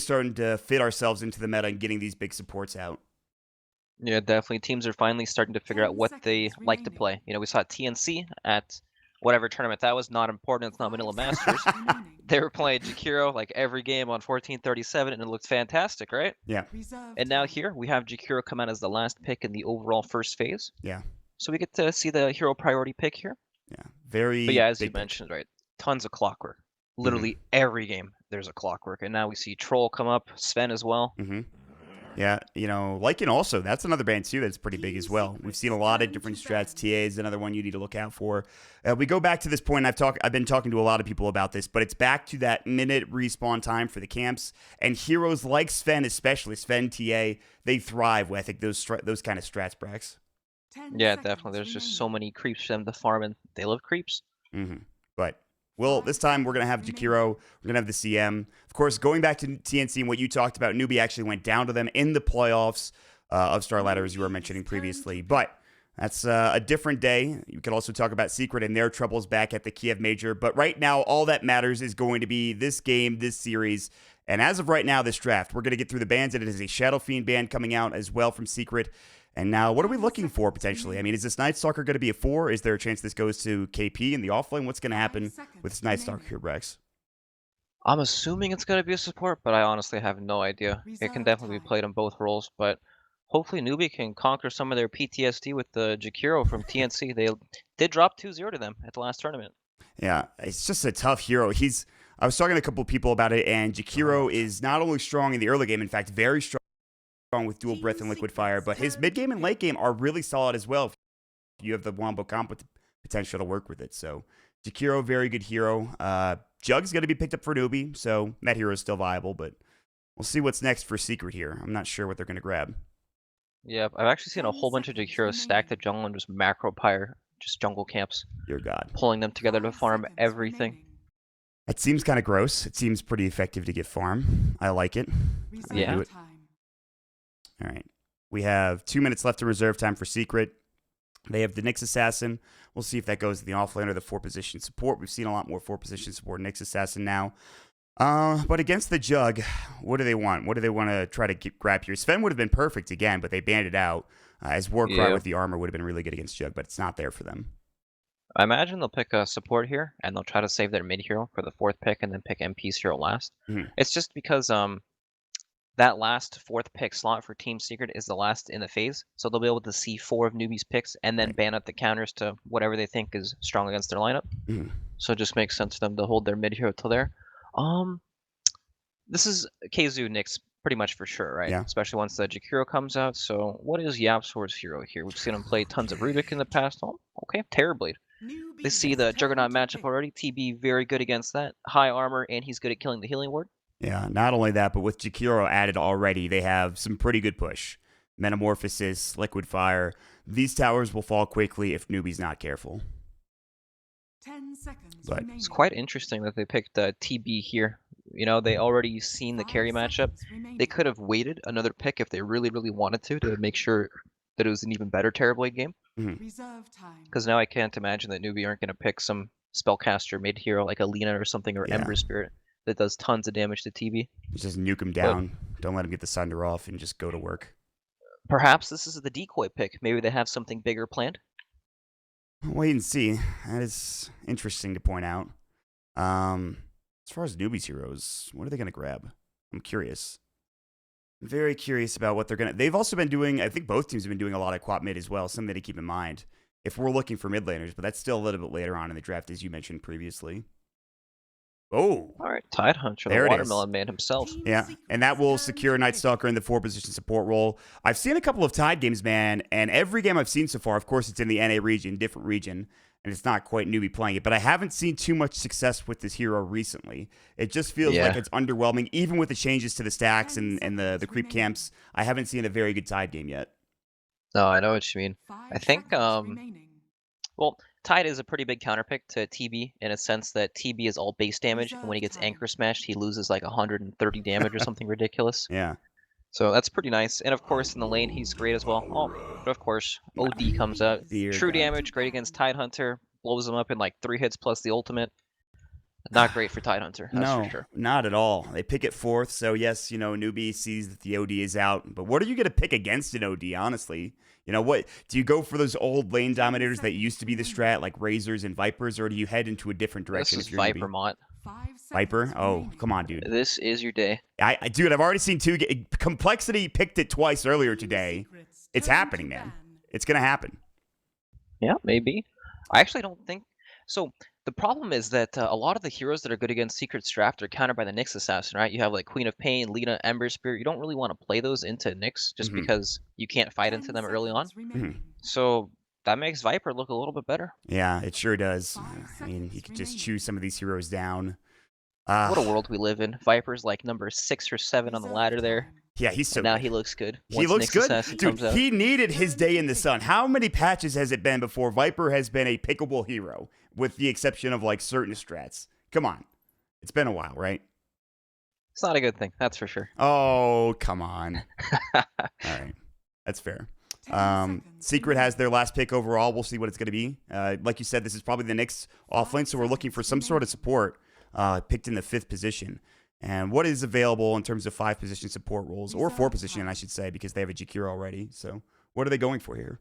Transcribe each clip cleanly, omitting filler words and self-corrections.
starting to fit ourselves into the meta and getting these big supports out. Yeah, definitely. Teams are finally starting to figure out what they like to play. You know, we saw TNC at whatever tournament that was. Not important. It's not Manila Masters. They were playing Jakiro like every game on 1437, and it looked fantastic, right? Yeah. And now here we have Jakiro come out as the last pick in the overall first phase. Yeah. So we get to see the hero priority pick here. Yeah. But Very yeah, as you big pick. mentioned, right? Tons of clockwork. Literally every game there's a clockwork. And now we see Troll come up, Sven as well. Yeah, you know, Lycan also, that's another band too that's pretty big as well. We've seen a lot of different strats. TA is another one you need to look out for. We go back to this point, I've been talking to a lot of people about this, but it's back to that minute respawn time for the camps. And heroes like Sven, especially Sven, TA, they thrive with, I think, those kind of strats, Brax. Yeah, definitely. There's just so many creeps for them to farm, and they love creeps. But well, this time we're going to have Jakiro. We're going to have the CM. Of course, going back to TNC and what you talked about, Newbee actually went down to them in the playoffs of Star Ladder, as you were mentioning previously. But that's a different day. You could also talk about Secret and their troubles back at the Kiev Major. But right now, all that matters is going to be this game, this series. And as of right now, this draft, we're going to get through the bans. And it is a Shadow Fiend band coming out as well from Secret. And now, what are we looking for potentially? I mean, is this Night Stalker going to be a 4? Is there a chance this goes to KP in the offlane? What's going to happen with this Night Stalker here, Brax? I'm assuming it's going to be a support, but I honestly have no idea. It can definitely be played in both roles, but hopefully Newbee can conquer some of their PTSD with the Jakiro from TNC. They did drop 2-0 to them at the last tournament. Yeah, it's just a tough hero. I was talking to a couple of people about it, and Jakiro is not only strong in the early game, in fact, very strong with dual breath and liquid fire, but his mid game and late game are really solid as well. You have the Wombo comp potential to work with it. So Jakiro, very good hero. Jug's going to be picked up for Newbee, so that hero is still viable, but we'll see what's next for Secret here. I'm not sure what they're going to grab. Yeah, I've actually seen a whole bunch of Jakiros stacked at jungle and just macro pyre, just jungle camps. Dear God. Pulling them together to farm everything. It seems kind of gross. It seems pretty effective to get farm. I like it. Yeah. Do it. All right. We have 2 minutes left in reserve time for Secret. They have the Nyx Assassin. We'll see if that goes to the offlane or the 4-position support. We've seen a lot more 4-position support Nyx Assassin now. But against the Jug, what do they want? What do they want to try to grab here? Sven would have been perfect again, but they banned it out. As Warcry with the armor would have been really good against Jug, but it's not there for them. I imagine they'll pick a support here, and they'll try to save their mid hero for the 4th pick, and then pick MP's hero last. It's just because that last 4th pick slot for Team Secret is the last in the phase, so they'll be able to see 4 of Newbee's picks and then ban out the counters to whatever they think is strong against their lineup. So it just makes sense to them to hold their mid hero till there. This is KZoo Nyx pretty much for sure, right? Yeah. Especially once the Jakiro comes out. So what is Yapsor's hero here? We've seen him play tons of Rubik in the past. Oh, okay, Terrorblade. They see the Juggernaut matchup already. TB very good against that. High armor, and he's good at killing the healing ward. Yeah, not only that, but with Jakiro added already, they have some pretty good push. Metamorphosis, Liquid Fire. These towers will fall quickly if Newbee's not careful. 10 seconds But remaining. It's quite interesting that they picked TB here. You know, they already seen the carry matchup. They could have waited another pick if they really, really wanted to make sure that it was an even better Terrorblade game. Reserve time. Because now I can't imagine that Newbee aren't going to pick some spellcaster mid-hero like Alina or something, or Ember Spirit that does tons of damage to TB. Just nuke him down. Don't let him get the Sunder off and just go to work. Perhaps this is the decoy pick. Maybe they have something bigger planned. Wait and see. That is interesting to point out. As far as Newbee's heroes, what are they going to grab? I'm curious. I'm very curious about what they're going to... They've also been doing... I think both teams have been doing a lot of quad mid as well. Something to keep in mind if we're looking for mid laners, but that's still a little bit later on in the draft, as you mentioned previously. Oh. All right, Tidehunter, the Watermelon Man himself. Yeah, and that will secure Night Stalker in the 4-position support role. I've seen a couple of Tide games, man, and every game I've seen so far, of course, it's in the NA region, different region, and it's not quite Newbee playing it, but I haven't seen too much success with this hero recently. It just feels like it's underwhelming, even with the changes to the stacks and the creep camps. I haven't seen a very good Tide game yet. No, I know what you mean. I think, well, Tide is a pretty big counterpick to TB in a sense that TB is all base damage, and when he gets Anchor Smashed, he loses like 130 damage or something ridiculous. Yeah. So that's pretty nice. And of course, in the lane, he's great as well. Oh, but of course, OD comes out. True damage, great against Tidehunter. Blows him up in like 3 hits plus the ultimate. Not great for Tidehunter, that's for No, sure. not at all. They pick it fourth, so yes, Newbie sees that the OD is out. But what are you going to pick against an OD, honestly? What do you go for those old lane dominators that used to be the strat, like Razors and Vipers, or do you head into a different This direction is if you're Viper Newbie? Mont. Viper? Oh, come on, dude. This is your day. Dude, I've already seen two. Complexity picked it twice earlier today. It's happening, man. It's going to happen. Yeah, maybe. I actually don't think so. The problem is that a lot of the heroes that are good against Secret's draft are countered by the Nyx Assassin, right? You have like Queen of Pain, Lina, Ember Spirit. You don't really want to play those into Nyx just because you can't fight into them early on. So that makes Viper look a little bit better. Yeah, it sure does. I mean, he could just choose some of these heroes down. What a world we live in. Viper's like number 6 or 7 on the ladder there. Yeah, he's so and now good. he looks good. He looks Nyx good. Assassin Dude, comes out. he needed his day in the sun. How many patches has it been before Viper has been a pickable hero, with the exception of like certain strats? Come on. It's been a while, right? It's not a good thing, that's for sure. Oh, come on. All right. That's fair. Secret has their last pick overall. We'll see what it's going to be. Like you said, this is probably the Nyx offlane, so we're looking for some sort of support picked in the 5th position. And what is available in terms of 5-position support roles, or 4-position, I should say, because they have a Jakiro already. So what are they going for here?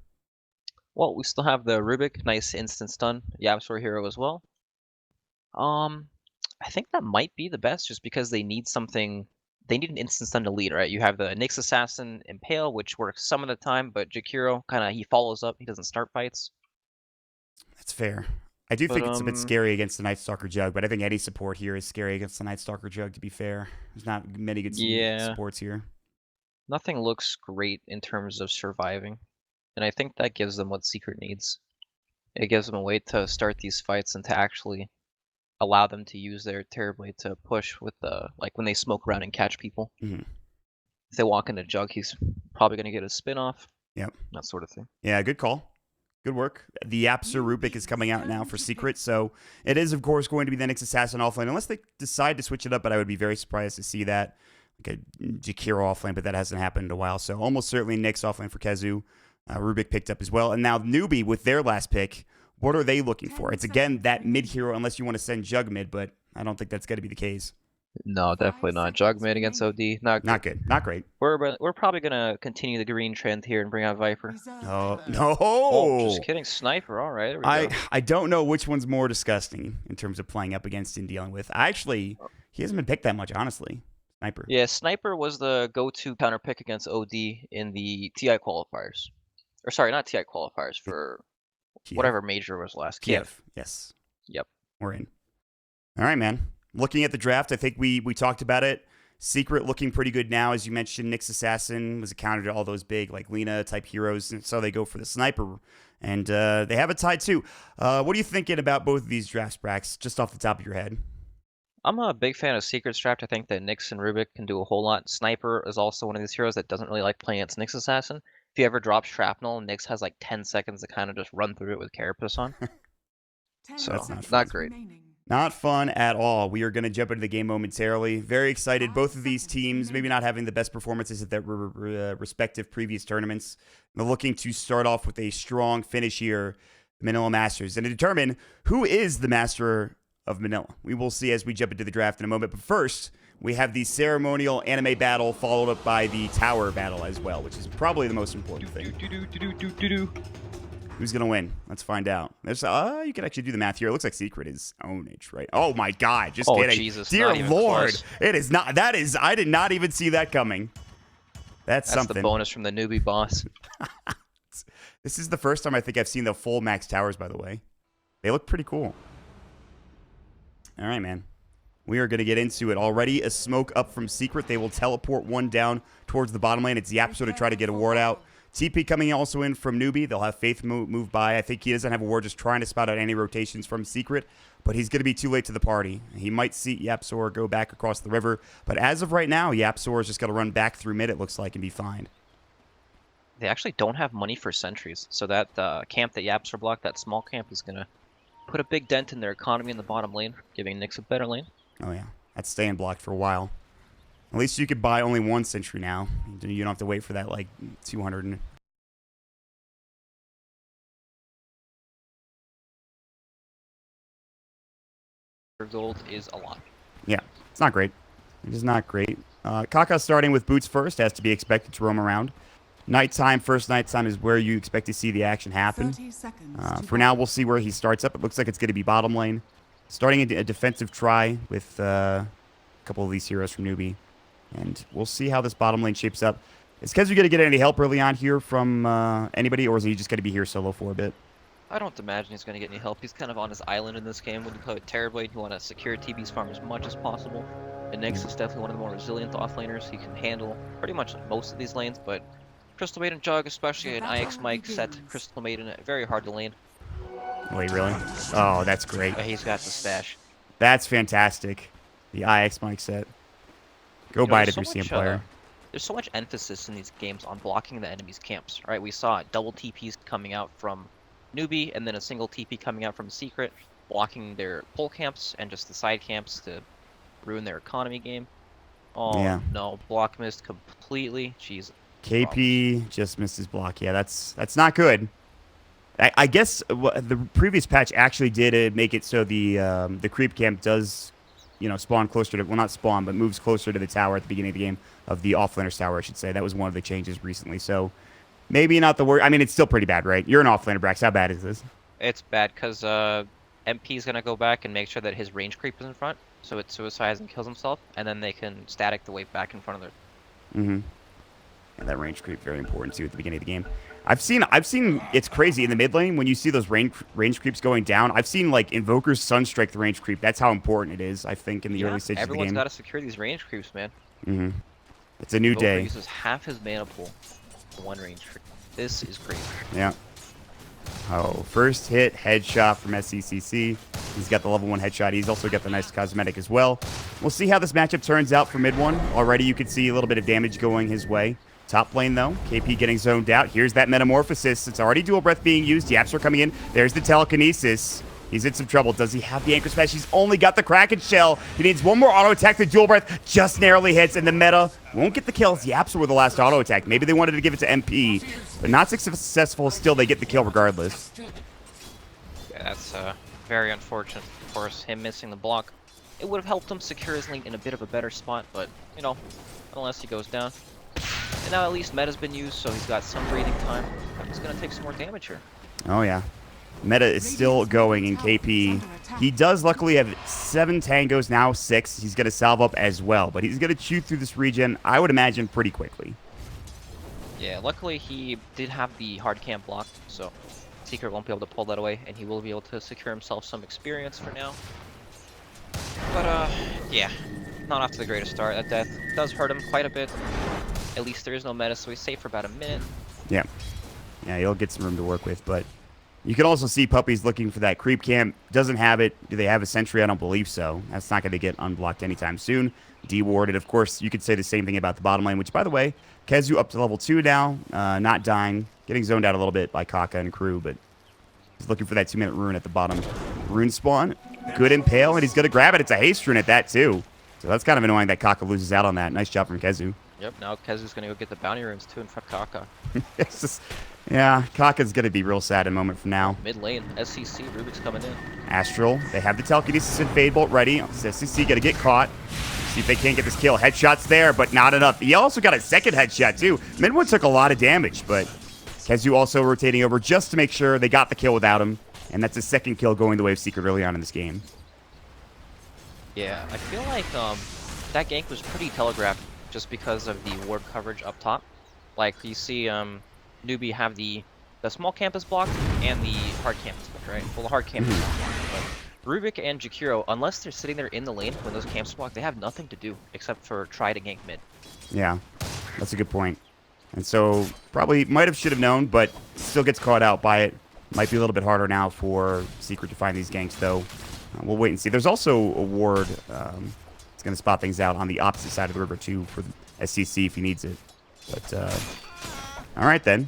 Well, we still have the Rubik, nice instant stun, Yabsor hero as well. I think that might be the best just because they need something. They need an instant stun to lead, right? You have the Nyx Assassin Impale, which works some of the time, but Jakiro he follows up. He doesn't start fights. That's fair. I do think it's a bit scary against the Night Stalker Jug, but I think any support here is scary against the Night Stalker Jug, to be fair. There's not many good supports here. Nothing looks great in terms of surviving, and I think that gives them what Secret needs. It gives them a way to start these fights and to actually allow them to use their Terrorblade to push with like when they smoke around and catch people. Mm-hmm. If they walk into Jug, he's probably going to get a spin-off. Yep. That sort of thing. Yeah, good call. Good work. The Yapsur Rubik is coming out now for Secret, so it is, of course, going to be the Nyx Assassin offlane, unless they decide to switch it up, but I would be very surprised to see that. Like a Jakiro offlane, but that hasn't happened in a while, so almost certainly Nyx offlane for Kezu. Rubik picked up as well, and now Newbie with their last pick. What are they looking for? It's, again, that mid-hero, unless you want to send Jug mid, but I don't think that's going to be the case. No, definitely not. Jug mid against OD. Not good. Not great. We're probably gonna continue the green trend here and bring out Viper. Oh no! Oh, just kidding. Sniper. All right. There we go. I don't know which one's more disgusting in terms of playing up against and dealing with. He hasn't been picked that much, honestly. Sniper. Yeah, Sniper was the go-to counter pick against OD in the TI qualifiers. Or sorry, not TI qualifiers, for Kiev. Whatever major was last. Kiev. Yes. Yep. We're in. All right, man. Looking at the draft, I think we talked about it. Secret looking pretty good now. As you mentioned, Nyx Assassin was a counter to all those big, like Lina type heroes, and so they go for the Sniper. And they have it tied too. What are you thinking about both of these draft spracks, just off the top of your head? I'm a big fan of Secret's draft. I think that Nyx and Rubik can do a whole lot. Sniper is also one of these heroes that doesn't really like playing against Nyx Assassin. If you ever drop Shrapnel, Nyx has like 10 seconds to kind of just run through it with Carapace on. So, that's not great. Not fun at all. We are going to jump into the game momentarily. Very excited. Both of these teams, maybe not having the best performances at their respective previous tournaments. They're looking to start off with a strong finish here, Manila Masters, and to determine who is the master of Manila. We will see as we jump into the draft in a moment. But first, we have the ceremonial anime battle followed up by the tower battle as well, which is probably the most important thing. Who's going to win? Let's find out. There's you can actually do the math here. It looks like Secret is ownage, right? Oh my God, just kidding. Jesus, dear Lord. It is not. That is, I did not even see that coming. That's something. The bonus from the newbie boss. This is the first time I think I've seen the full max towers, by the way. They look pretty cool. All right, man. We are going to get into it. Already a smoke up from Secret. They will teleport one down towards the bottom lane. It's Yapso to try to get a ward out. TP coming also in from Newbee. They'll have Faith move by. I think he doesn't have a ward, just trying to spot out any rotations from Secret. But he's going to be too late to the party. He might see Yapsor go back across the river. But as of right now, Yapsor is just going to run back through mid, it looks like, and be fine. They actually don't have money for sentries. So that camp that Yapsor blocked, that small camp, is going to put a big dent in their economy in the bottom lane, giving Nyx a better lane. Oh, yeah. That's staying blocked for a while. At least you could buy only one sentry now. You don't have to wait for that, like, 200 gold is a lot. Yeah, it's not great. It is not great. Kaka starting with boots first, as to be expected to roam around. Nighttime, first nighttime is where you expect to see the action happen. 30 seconds For now, we'll see where he starts up. It looks like it's going to be bottom lane. Starting a defensive try with a couple of these heroes from Newbee. And we'll see how this bottom lane shapes up. Is Kezu going to get any help early on here from anybody, or is he just going to be here solo for a bit? I don't imagine he's going to get any help. He's kind of on his island in this game. When you play with Terrorblade, you want to secure TB's farm as much as possible. And Nyx is definitely one of the more resilient offlaners. He can handle pretty much most of these lanes, but Crystal Maiden Jug, especially an IX Mike set Crystal Maiden, very hard to lane. Wait, really? Oh, that's great. But he's got the stash. That's fantastic. The IX Mike set. Go buy it if you're CM player. There's so much emphasis in these games on blocking the enemy's camps, right? We saw double TPs coming out from Newbee, and then a single TP coming out from Secret, blocking their pole camps and just the side camps to ruin their economy game. Oh, yeah. No, block missed completely. Jeez. KP just missed his block. Yeah, that's not good. I guess the previous patch actually did make it so the creep camp does, spawn closer to, well, not spawn, but moves closer to the tower at the beginning of the game, of the offlaner's tower, I should say. That was one of the changes recently. So maybe not the worst. I mean, it's still pretty bad, right? You're an offlaner, Brax. How bad is this? It's bad because MP is going to go back and make sure that his range creep is in front, so it suicides and kills himself, and then they can static the wave back in front of their... Mm-hmm. And that range creep, very important too at the beginning of the game. I've seen it's crazy in the mid lane when you see those range creeps going down. I've seen like Invoker's Sunstrike the range creep. That's how important it is, I think, in the early stages of the game. Everyone's got to secure these range creeps, man. Mm-hmm. It's a new Invoker day. Uses half his mana pool for one range creep. This is great. Yeah. Oh, first hit headshot from SCCC. He's got the level 1 headshot. He's also got the nice cosmetic as well. We'll see how this matchup turns out for mid 1. Already you could see a little bit of damage going his way. Top lane, though, KP getting zoned out. Here's that Metamorphosis. It's already dual breath being used. Yaps are coming in. There's the telekinesis. He's in some trouble. Does he have the anchor smash? He's only got the Kraken shell. He needs one more auto attack. The dual breath just narrowly hits, and the meta won't get the kills. Yaps were the last auto attack. Maybe they wanted to give it to MP, but not successful. Still, they get the kill regardless. Yeah, that's very unfortunate. Of course, him missing the block. It would have helped him secure his lane in a bit of a better spot, but, unless he goes down. And now at least meta's been used, so he's got some breathing time. He's going to take some more damage here. Oh, yeah. Meta is still going in KP. He does luckily have 7 tangos, now 6. He's going to salve up as well, but he's going to chew through this regen, I would imagine, pretty quickly. Yeah, luckily he did have the hard camp blocked, so Secret won't be able to pull that away, and he will be able to secure himself some experience for now. But, yeah, not off to the greatest start. That death does hurt him quite a bit. At least there is no meta, so he's safe for about a minute. Yeah. Yeah, he'll get some room to work with, but you can also see Puppy's looking for that creep camp. Doesn't have it. Do they have a sentry? I don't believe so. That's not going to get unblocked anytime soon. Dewarded. Of course, you could say the same thing about the bottom lane, which, by the way, Kezu up to level 2 now, not dying. Getting zoned out a little bit by Kaka and crew, but he's looking for that 2-minute rune at the bottom. Rune spawn. Good impale, and he's going to grab it. It's a haste rune at that, too. So that's kind of annoying that Kaka loses out on that. Nice job from Kezu. Yep, now Kezu's going to go get the bounty runes, too, in front of Kaka. It's just, yeah, Kaka's going to be real sad in a moment from now. Mid lane, SCC, Rubik's coming in. Astral, they have the telekinesis and Fade Bolt ready. SCC going to get caught. See if they can't get this kill. Headshots there, but not enough. He also got a second headshot, too. Midwood took a lot of damage, but Kezu also rotating over just to make sure they got the kill without him. And that's a second kill going the way of Secret early on in this game. Yeah, I feel like that gank was pretty telegraphed just because of the ward coverage up top. Like, you see Newbee have the small campus blocked and the hard campus blocked, right? Well, the hard campus blocked. But Rubik and Jakiro, unless they're sitting there in the lane when those camps are blocked, they have nothing to do except for try to gank mid. Yeah, that's a good point. And so, probably might have, should have known, but still gets caught out by it. Might be a little bit harder now for Secret to find these ganks, though. We'll wait and see. There's also a ward. It's going to spot things out on the opposite side of the river, too, for SCC if he needs it. But, all right, then.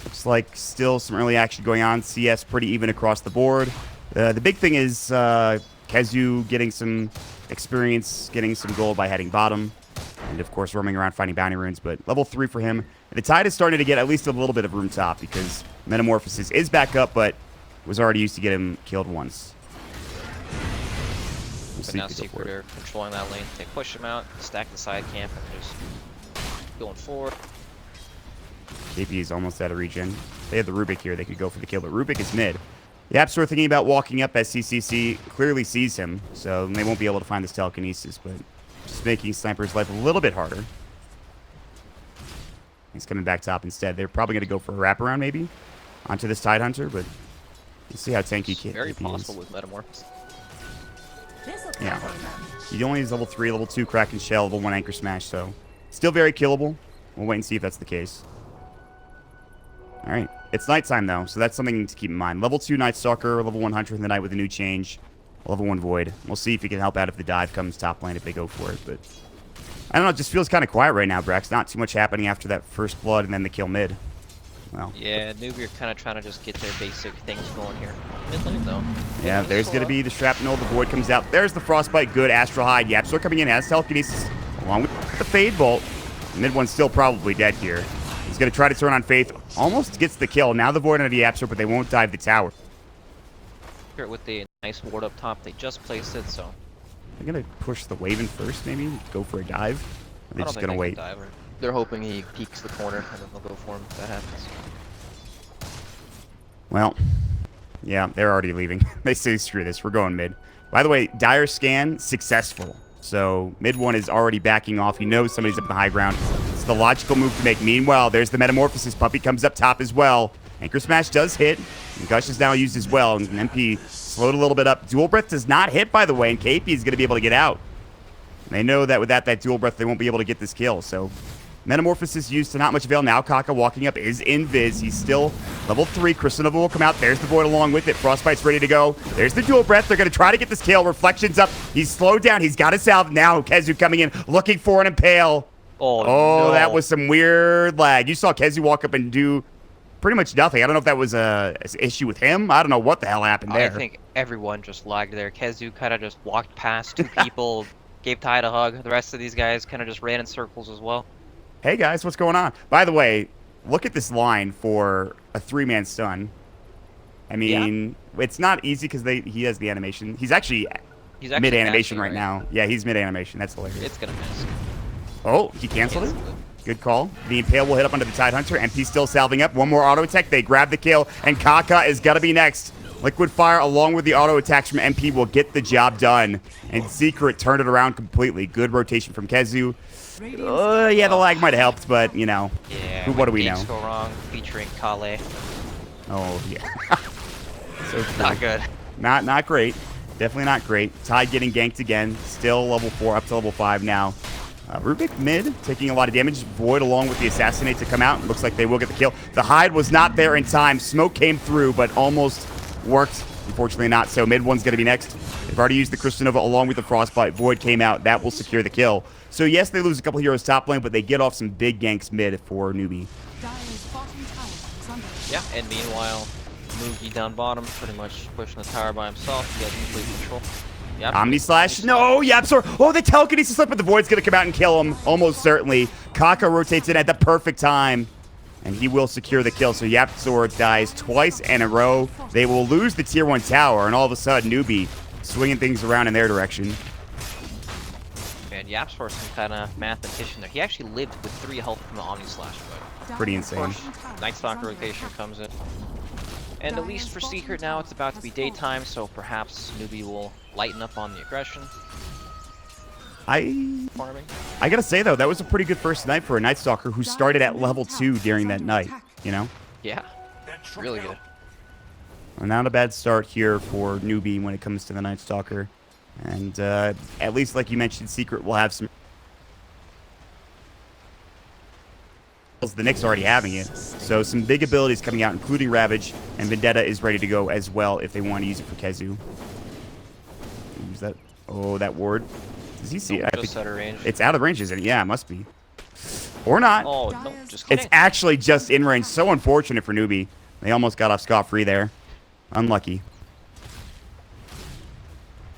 Looks like still some early action going on. CS pretty even across the board. The big thing is Kezu getting some experience, getting some gold by heading bottom. And, of course, roaming around finding bounty runes. But level 3 for him. And the Tide is starting to get at least a little bit of room top because Metamorphosis is back up, but was already used to get him killed once. But see now if they go for Secret it. are controlling that lane. They push him out, stack the side camp, and just going forward. KP is almost out of regen. They had the Rubik here. They could go for the kill, but Rubik is mid. Yaps are thinking about walking up as CCC clearly sees him, so they won't be able to find this telekinesis, but just making Sniper's life a little bit harder. He's coming back top instead. They're probably going to go for a wraparound maybe onto this Tidehunter, but we'll see how tanky KP Very is. possible with Metamorphosis. Yeah. He only has level 3, level 2 Kraken Shell, level 1 Anchor Smash, so still very killable. We'll wait and see if that's the case. Alright. It's nighttime, though, so that's something to keep in mind. Level 2 Night Stalker, level 100 in the night with a new change. Level 1 Void. We'll see if he can help out if the dive comes top lane if they go for it, but... I don't know, it just feels kind of quiet right now, Brax. Not too much happening after that first blood and then the kill mid. Well... Yeah, Newbee are kind of trying to just get their basic things going here. Mid lane, though. Yeah, there's going to be the Shrapnel. The Void comes out. There's the Frostbite. Good. Astral Hide. Yapsor coming in. Has Telekinesis along with the Fade Bolt. Mid one's still probably dead here. He's going to try to turn on Faith. Almost gets the kill. Now the Void under the Yapsor, but they won't dive the tower. With the nice ward up top, they just placed it, so... They're going to push the Wave in first, maybe? Go for a dive? Or they're just going to wait? Dive, they're hoping he peeks the corner, and then they'll go for him if that happens. Well, yeah, they're already leaving. They say, screw this, we're going mid. By the way, Dire Scan, successful. So, mid one is already backing off. He knows somebody's up in the high ground. It's the logical move to make. Meanwhile, there's the Metamorphosis. Puppy comes up top as well. Anchor Smash does hit. And Gush is now used as well. And MP slowed a little bit up. Dual Breath does not hit, by the way, and KP is going to be able to get out. And they know that with that Dual Breath, they won't be able to get this kill. So, Metamorphosis used to not much avail. Now Kaka walking up is invis. He's still level 3. Crystal Nova will come out. There's the Void along with it. Frostbite's ready to go. There's the Dual Breath. They're going to try to get this kill. Reflection's up. He's slowed down. He's got his salve. Now Kezu coming in, looking for an Impale. Oh, no. That was some weird lag. You saw Kezu walk up and do pretty much nothing. I don't know if that was an issue with him. I don't know what the hell happened there. I think everyone just lagged there. Kezu kind of just walked past 2 people, gave Tide a hug. The rest of these guys kind of just ran in circles as well. Hey guys, what's going on? By the way, look at this line for a 3-man stun. I mean, it's not easy because he has the animation. He's actually mid-animation right now. Yeah, he's mid-animation. That's hilarious. It's going to miss. Oh, he canceled it? Good call. The Impale will hit up onto the Tidehunter. MP still salving up. One more auto attack. They grab the kill, and Kaka is going to be next. Liquid Fire, along with the auto attacks from MP, will get the job done. And Secret turned it around completely. Good rotation from Kezu. Yeah, the lag might have helped, but, you know, yeah, what do we know? Go wrong, featuring Kale. Oh, yeah. So not good. Not great. Definitely not great. Tide getting ganked again. Still level 4, up to level 5 now. Rubik mid, taking a lot of damage. Void along with the Assassinate to come out. Looks like they will get the kill. The hide was not there in time. Smoke came through, but almost worked. Unfortunately not. So mid one's going to be next. They've already used the Crystal Nova along with the Frostbite. Void came out. That will secure the kill. So yes, they lose a couple heroes top lane, but they get off some big ganks mid for Newbee. Yeah, and meanwhile, Moogie down bottom, pretty much pushing the tower by himself. He has complete control. Yep. Omni Slash. No, Yapsor. Oh, the telekinesis slip, but the Void's going to come out and kill him. Almost certainly. Kaka rotates in at the perfect time. And he will secure the kill. So Yapsor dies twice in a row. They will lose the tier 1 tower. And all of a sudden, Newbee swinging things around in their direction. Man, Yapsor some kind of mathematician there. He actually lived with 3 health from the Omni Slash. Pretty insane. Night Stalker rotation comes in. And at least for Secret now, it's about to be daytime, so perhaps Newbee will lighten up on the aggression. Farming. I gotta say, though, that was a pretty good first night for a Night Stalker who started at level 2 during that night, you know? Yeah, really good. Well, not a bad start here for Newbee when it comes to the Night Stalker. And at least, like you mentioned, Secret will have some... The Knicks already having it. So some big abilities coming out, including Ravage, and Vendetta is ready to go as well if they want to use it for Kezu. Use that. Oh, that ward. Does he see it? Just out of range. It's out of range, isn't it? Yeah, it must be. Or not. Oh, no, just kidding. It's actually just in range. So unfortunate for Newbee. They almost got off scot-free there. Unlucky.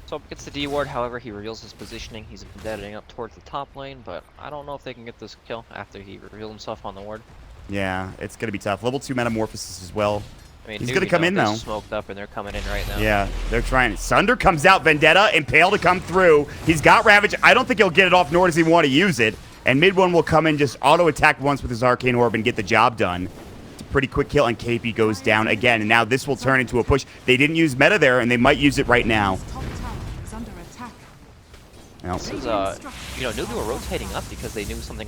So gets the D ward, however, he reveals his positioning. He's vendetting up towards the top lane, but I don't know if they can get this kill after he revealed himself on the ward. Yeah, it's going to be tough. Level 2 Metamorphosis as well. I mean, He's gonna come in, they're though. smoked up and they're coming in right now. Yeah, they're trying. Sunder comes out. Vendetta, Impale to come through. He's got Ravage. I don't think he'll get it off, nor does he want to use it. And mid one will come in, just auto attack once with his Arcane Orb and get the job done. It's a pretty quick kill, and KP goes down again. And now this will turn into a push. They didn't use meta there, and they might use it right now. Top tower is under attack. No. This is, you know, Newbee were rotating up because they knew something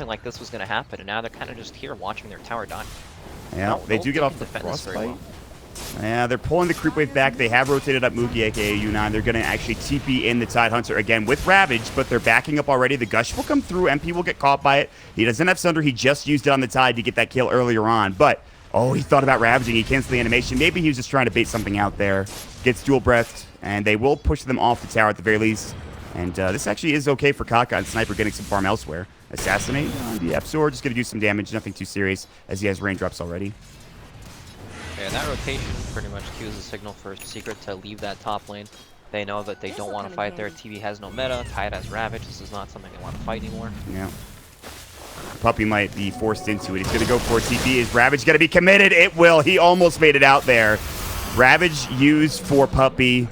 like this was going to happen, and now they're kind of just here watching their tower die. Yeah, they do get off the defend this very frostbite. well. Yeah, they're pulling the creep wave back. They have rotated up Moogie, aka U9. They're going to actually TP in the Tide Hunter again with Ravage, but they're backing up already. The Gush will come through. MP will get caught by it. He doesn't have Sunder. He just used it on the Tide to get that kill earlier on. But, oh, he thought about Ravaging. He canceled the animation. Maybe he was just trying to bait something out there. Gets dual breathed, and they will push them off the tower at the very least. And this actually is okay for Kaka and Sniper getting some farm elsewhere. Assassinate on the F-Sword. Just going to do some damage. Nothing too serious, as he has raindrops already. Yeah, that rotation pretty much cues the signal for Secret to leave that top lane. They know that they don't want to fight there. TV has no meta. Tide has Ravage. This is not something they want to fight anymore. Yeah. Puppey might be forced into it. He's going to go for a TP. Is Ravage going to be committed? It will. He almost made it out there. Ravage used for Puppey.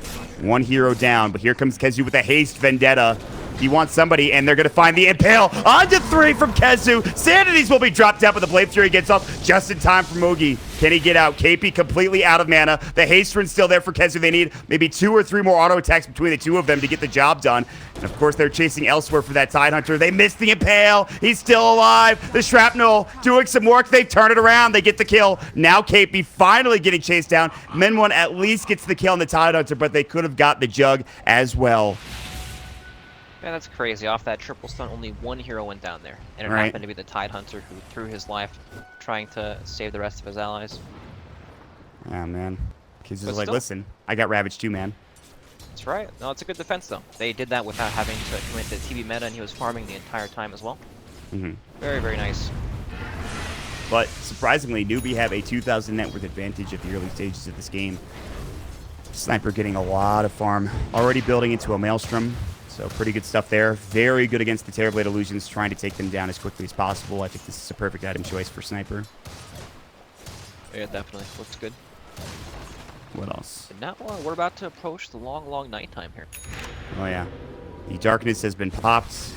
One hero down, but here comes Kezu with a haste Vendetta. He wants somebody, and they're going to find the Impale. On to 3 from Kezu. Sanities will be dropped out, but the Blade Fury gets off just in time for Moogie. Can he get out? KP completely out of mana. The haste run's still there for Kezu. They need maybe 2 or 3 more auto attacks between the two of them to get the job done. And of course, they're chasing elsewhere for that Tide Hunter. They missed the Impale. He's still alive. The Shrapnel doing some work. They turn it around. They get the kill. Now KP finally getting chased down. Min 1 at least gets the kill on the Tide Hunter, but they could have got the Jug as well. Yeah, that's crazy. Off that triple stun, only one hero went down there. And it Right. happened to be the Tide Hunter who threw his life trying to save the rest of his allies. Oh, man. Kezu's But like, still- listen, I got Ravage too, man. That's right. No, it's a good defense, though. They did that without having to commit the TV meta, and he was farming the entire time as well. Mm-hmm. Very, very nice. But surprisingly, Newbee have a 2,000 net worth advantage at the early stages of this game. Sniper getting a lot of farm. Already building into a Maelstrom. So pretty good stuff there. Very good against the Terrorblade Illusions, trying to take them down as quickly as possible. I think this is a perfect item choice for Sniper. Yeah, definitely. Looks good. What else? And now we're about to approach the long, long nighttime here. Oh, yeah. The darkness has been popped.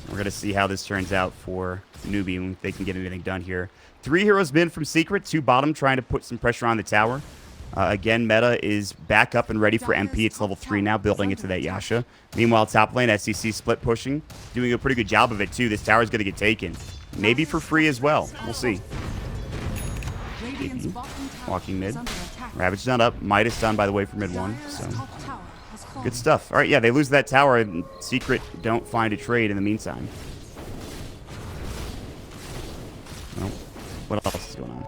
We're going to see how this turns out for Newbee when they can get anything done here. 3 heroes been from Secret, 2 bottom, trying to put some pressure on the tower. Again, meta is back up and ready for MP. It's level 3 now, building into that Yasha. Meanwhile, top lane, SCC split pushing. Doing a pretty good job of it, too. This tower's going to get taken. Maybe for free as well. We'll see. Radiant's bottom tower Walking mid. is under attack. Ravage done up. Midas done, by the way, for mid 1. Dire's So top tower has fallen. good stuff. All right, yeah, they lose that tower, and Secret don't find a trade in the meantime. Well, what else is going on?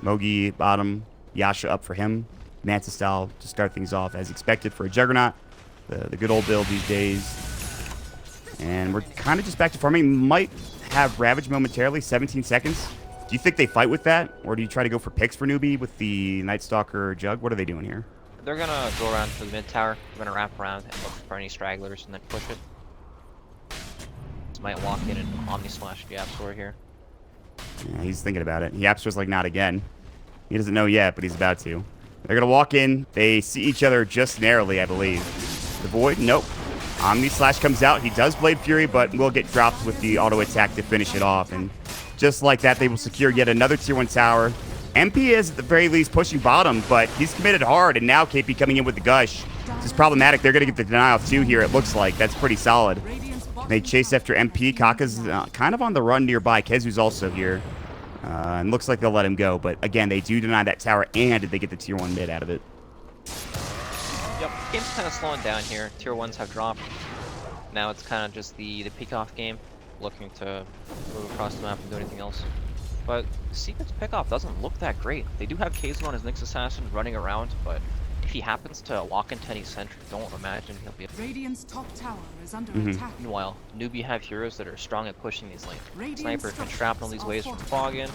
Mogi bottom. Yasha up for him. Manta style to start things off as expected for a Juggernaut. The good old build these days. And we're kind of just back to farming. Might have Ravage momentarily, 17 seconds. Do you think they fight with that? Or do you try to go for picks for Newbee with the Night Stalker Jug? What are they doing here? They're gonna go around to the mid tower. They're gonna wrap around and look for any stragglers and then push it. Just might walk in and Omni Slash the Absol here. Yeah, he's thinking about it. Yapster's like, not again. He doesn't know yet, but he's about to. They're going to walk in. They see each other just narrowly, I believe. The Void? Nope. Omni Slash comes out. He does Blade Fury, but will get dropped with the auto attack to finish it off. And just like that, they will secure yet another tier 1 tower. MP is at the very least pushing bottom, but he's committed hard. And now KP coming in with the Gush. This is problematic. They're going to get the deny off 2 here, it looks like. That's pretty solid. Radiant's bottom They chase after MP. Kaka's kind of on the run nearby. Kezu's also here. And looks like they'll let him go. But again, they do deny that tower, and they get the tier 1 mid out of it. Yep, game's kind of slowing down here. Tier 1s have dropped. Now it's kind of just the pick-off game, looking to move across the map and do anything else. But Secret's pick-off doesn't look that great. They do have Kaizo on his Nyx Assassin running around, but if he happens to walk into any sentry, don't imagine he'll be able to. Radiant's top tower is under Mhm. attack. Meanwhile, Newbee have heroes that are strong at pushing these lanes. Radiant Sniper can structures shrapnel these are waves from fortified. fog in.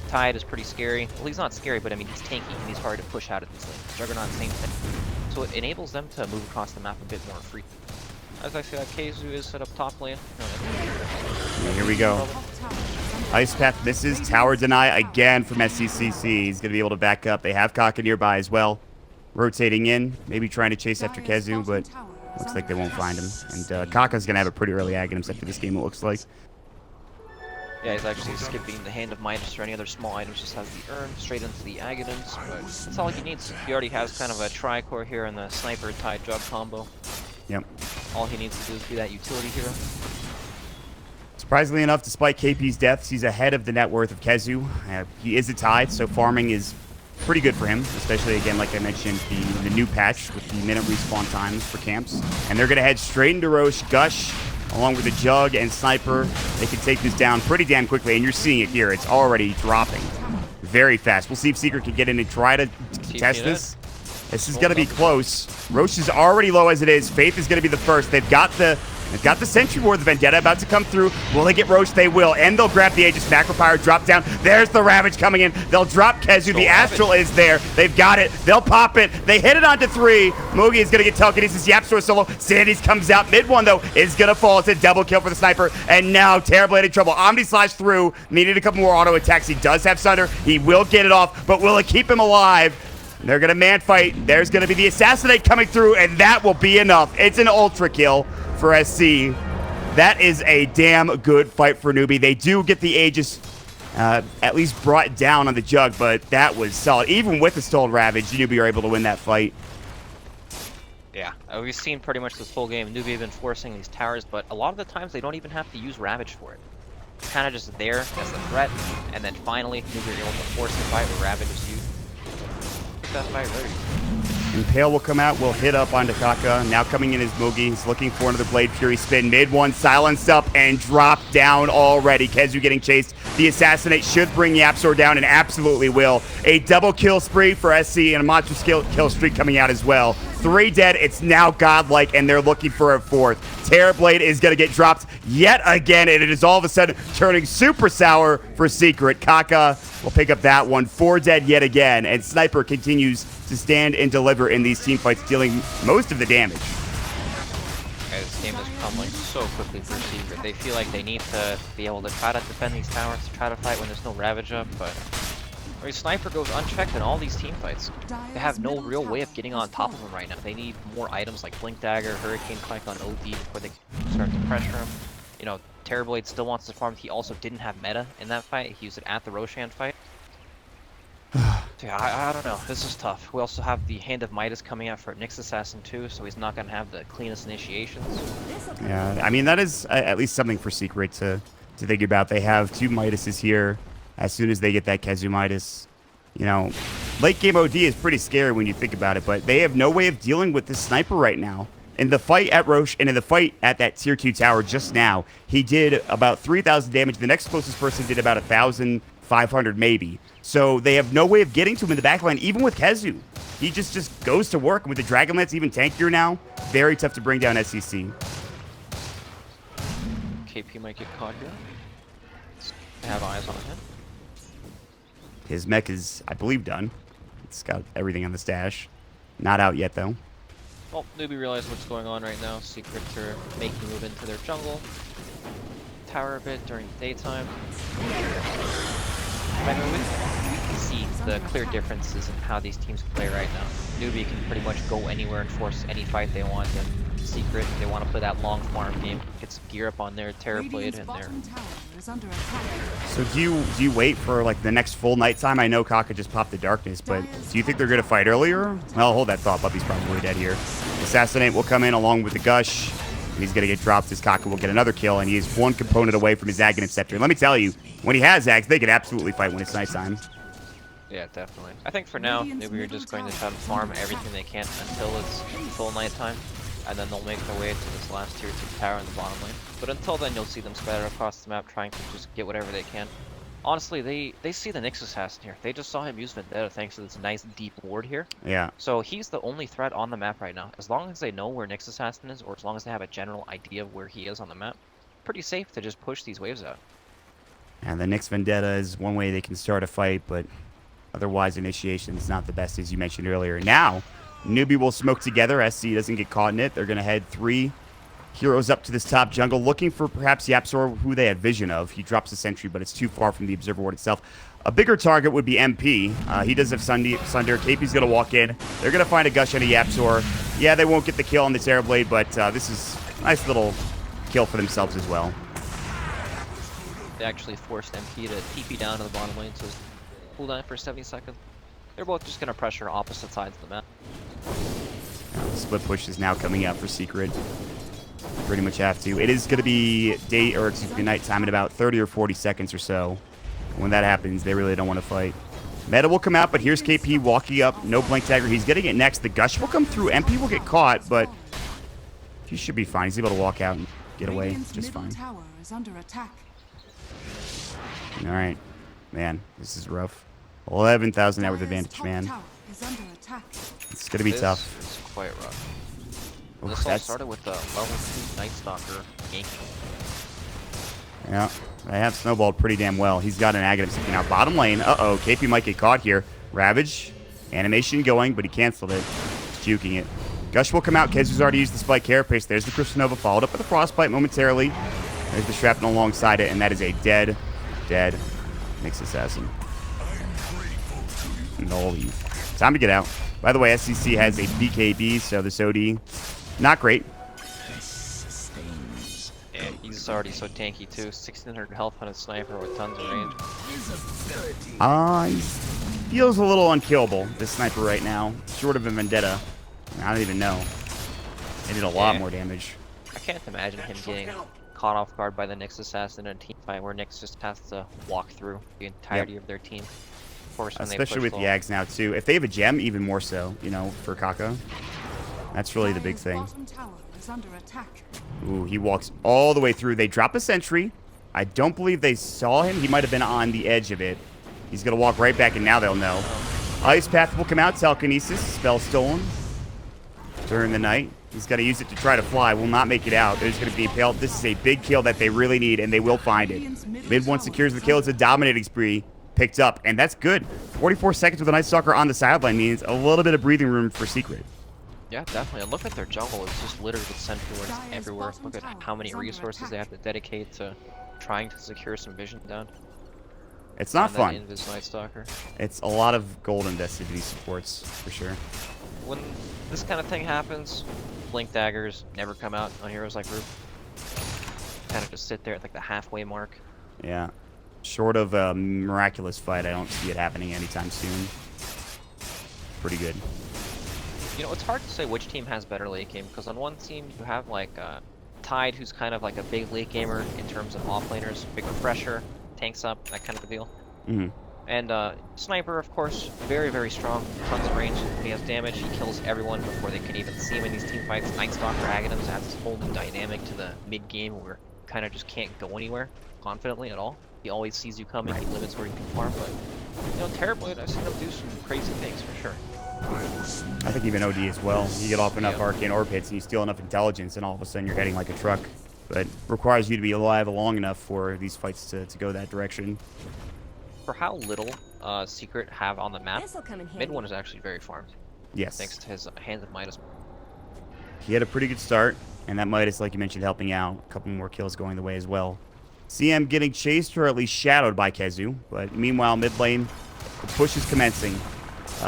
Tide is pretty scary. Well, he's not scary, but I mean, he's tanky and he's hard to push out of these lanes. Juggernaut, same thing. So it enables them to move across the map a bit more free. As I said, Kaizu is set up top lane. Yeah, here we go. Top tower is under Ice Path misses. Tower deny again from SCCC. He's going to be able to back up. They have Kaka nearby as well. Rotating in, maybe trying to chase after Kezu, but looks like they won't find him. And Kaka's going to have a pretty early Aghanim's after this game, it looks like. Yeah, he's actually skipping the Hand of Midas or any other small items, just has the urn straight into the Aghanim's, but that's all he needs. He already has kind of a Tricore here and the Sniper Tide Drug combo. Yep. All he needs to do is be that utility hero. Surprisingly enough, despite KP's deaths, he's ahead of the net worth of Kezu. He is a tide, so farming is pretty good for him, especially, again, like I mentioned, the new patch with the minute respawn times for camps. And they're going to head straight into Roche. Gush, along with the Jug and Sniper, they can take this down pretty damn quickly, and you're seeing it here. It's already dropping very fast. We'll see if Secret can get in and try to test this. This is going to be close. Roche is already low as it is. Faith is going to be the first. They've got the Sentry Ward, the Vendetta about to come through. Will they get Roche? They will. And they'll grab the Aegis. Macropyre drop down. There's the Ravage coming in. They'll drop Kezu. The Astral is there. They've got it. They'll pop it. They hit it onto 3. Mugi is going to get telekinesis. Yapstor solo. Sandys comes out. Mid one, though, is going to fall. It's a double kill for the Sniper. And now Terrorblade in trouble. Omni slash through. Needed a couple more auto attacks. He does have Sunder. He will get it off. But will it keep him alive? They're going to man fight. There's going to be the Assassinate coming through. And that will be enough. It's an ultra kill for SC. That is a damn good fight for Newbee. They do get the Aegis at least brought down on the Jug, but that was solid. Even with the Stolen Ravage, Newbee are able to win that fight. Yeah, we've seen pretty much this whole game. Newbee have been forcing these towers, but a lot of the times they don't even have to use Ravage for it. It's kind of just there as a threat, and then finally Newbee are able to force the fight where Ravage is used. Get that fight ready. Impale will come out, will hit up onto Kaka. Now coming in is Mugi. He's looking for another Blade Fury spin. Mid one, silenced up and dropped down already. Kezu getting chased. The Assassinate should bring Yapstor down and absolutely will. A double kill spree for SC and a monster kill streak coming out as well. 3 dead. It's now godlike and they're looking for a 4th. Terrorblade is going to get dropped yet again, and it is all of a sudden turning super sour for Secret. Kaka will pick up that one. 4 dead yet again, and Sniper continues to stand and deliver in these team fights, dealing most of the damage. Okay, this game has come like so quickly for Secret. They feel like they need to be able to try to defend these towers, to try to fight when there's no Ravage up, but I mean, Sniper goes unchecked in all these team fights. They have no real way of getting on top of him right now. They need more items like Blink Dagger, Hurricane Clank on OD before they start to pressure him. You know, Terrorblade still wants to farm. He also didn't have meta in that fight. He used it at the Roshan fight. So yeah, I don't know. This is tough. We also have the Hand of Midas coming out for Nyx Assassin too, so he's not going to have the cleanest initiations. Yeah, I mean, that is at least something for Secret to think about. They have 2 Midases here. As soon as they get that Kezu Midas, you know, late game OD is pretty scary when you think about it, but they have no way of dealing with this Sniper right now. In the fight at Roche and in the fight at that tier 2 tower just now, he did about 3,000 damage. The next closest person did about 1,500 maybe. So they have no way of getting to him in the backline, even with Kezu. He just goes to work. And with the Dragonlance even tankier now, very tough to bring down SCC. KP might get caught here. I have eyes on him. His mech is, I believe, done. It's got everything on the stash. Not out yet, though. Well, Newbee realized what's going on right now. Secrets are making a move into their jungle. Tower a bit during the daytime. I mean, we can see the clear differences in how these teams play right now. Newbee can pretty much go anywhere and force any fight they want. And Secret, they want to play that long farm game, get some gear up on their Terrorblade and their... So do you wait for like the next full nighttime? I know Kaka just popped the darkness, but do you think they're gonna fight earlier? Well, hold that thought. Puppy's probably dead here. Assassinate will come in along with the Gush. He's gonna get dropped as Kaka will get another kill, and he is 1 component away from his Aghanim Scepter. And let me tell you, when he has Ags, they can absolutely fight when it's nighttime. Yeah, definitely. I think for now, maybe we're just going to try to farm everything they can until it's full nighttime. And then they'll make their way to this last tier 2 tower in the bottom lane. But until then, you'll see them scattered across the map trying to just get whatever they can. Honestly, they see the Nyx Assassin here. They just saw him use Vendetta thanks to this nice deep ward here. Yeah. So he's the only threat on the map right now. As long as they know where Nyx Assassin is, or as long as they have a general idea of where he is on the map, pretty safe to just push these waves out. And the Nyx Vendetta is one way they can start a fight, but otherwise initiation is not the best, as you mentioned earlier. Now, Newbee will smoke together. SC doesn't get caught in it. They're going to head 3 Heroes up to this top jungle, looking for perhaps Yapzor, who they have vision of. He drops a sentry, but it's too far from the observer ward itself. A bigger target would be MP. He does have Sunder. KP's going to walk in. They're going to find a Gush and a Yapzor. Yeah, they won't get the kill on the Terrorblade, but this is a nice little kill for themselves as well. They actually forced MP to TP down to the bottom lane, so cooldown for 70 seconds. They're both just going to pressure opposite sides of the map. Split push is now coming out for Secret. Pretty much have to. It is going to be nighttime in about 30 or 40 seconds or so. When that happens, they really don't want to fight. Meta will come out, but here's KP walking up. No Blink Dagger. He's getting it next. The Gush will come through. MP will get caught, but he should be fine. He's able to walk out and get away just fine. Tower is under attack. All right. Man, this is rough. 11,000 net worth advantage, man. Tower is under attack. It's going to be tough. It's quite rough. Oof, This all started with the level 2 Night Stalker ganking. Yeah, they have snowballed pretty damn well. He's got an Aghanim sticking out. Bottom lane. Uh-oh, KP might get caught here. Ravage. Animation going, but he canceled it. He's juking it. Gush will come out. Kezu's already used the Spike Carapace. There's the Crystal Nova, followed up with a Frostbite momentarily. There's the Shrapnel alongside it, and that is a dead Nyx Assassin. No leave. Time to get out. By the way, SCC has a BKB, so this OD, not great. Yeah, he's already so tanky too. 1600 health on a sniper with tons of range. He feels a little unkillable, this sniper right now. Short of a Vendetta. I don't even know. They did a lot more damage. I can't imagine him getting caught off guard by the Nyx Assassin in a team fight where Nyx just has to walk through the entirety of their team. Of course, when especially with the Yags now too. If they have a gem, even more so, you know, for Kaka. That's really the big thing. Bottom tower is under attack. Ooh, he walks all the way through. They drop a sentry. I don't believe they saw him. He might have been on the edge of it. He's going to walk right back, and now they'll know. Ice Path will come out. Telekinesis. Spell stolen. During the night. He's got to use it to try to fly. Will not make it out. There's going to be impaled. This is a big kill that they really need, and they will find it. Mid one secures the kill. It's a dominating spree. Picked up, and that's good. 44 seconds with a Night Stalker on the sideline means a little bit of breathing room for Secret. Yeah, definitely. And look at their jungle. It's just littered with sentry wards everywhere. Look at how many resources they have to dedicate to trying to secure some vision down. It's not fun. Invis Night Stalker. It's a lot of gold invested in these supports, for sure. When this kind of thing happens, Blink Daggers never come out on heroes like Root. Kind of just sit there at like the halfway mark. Yeah. Short of a miraculous fight, I don't see it happening anytime soon. Pretty good. You know, it's hard to say which team has better late game, because on one team you have like Tide, who's kind of like a big late gamer in terms of offlaners, bigger pressure, tanks up, that kind of a deal. And Sniper, of course, very, very strong, tons of range. When he has damage, he kills everyone before they can even see him in these team fights. Night Stalker Aghanims adds this whole new dynamic to the mid game where you kind of just can't go anywhere confidently at all. He always sees you coming, he limits where you can farm, but you know, Terrorblade, I've seen him do some crazy things for sure. I think even OD as well. You get off enough arcane orb hits and you steal enough intelligence, and all of a sudden you're heading like a truck. But requires you to be alive long enough for these fights to go that direction. For how little Secret have on the map, mid one is actually very farmed. Yes. Thanks to his Hands of Midas. He had a pretty good start, and that Midas, like you mentioned, helping out. A couple more kills going the way as well. CM getting chased or at least shadowed by Kezu, but meanwhile, mid lane, the push is commencing.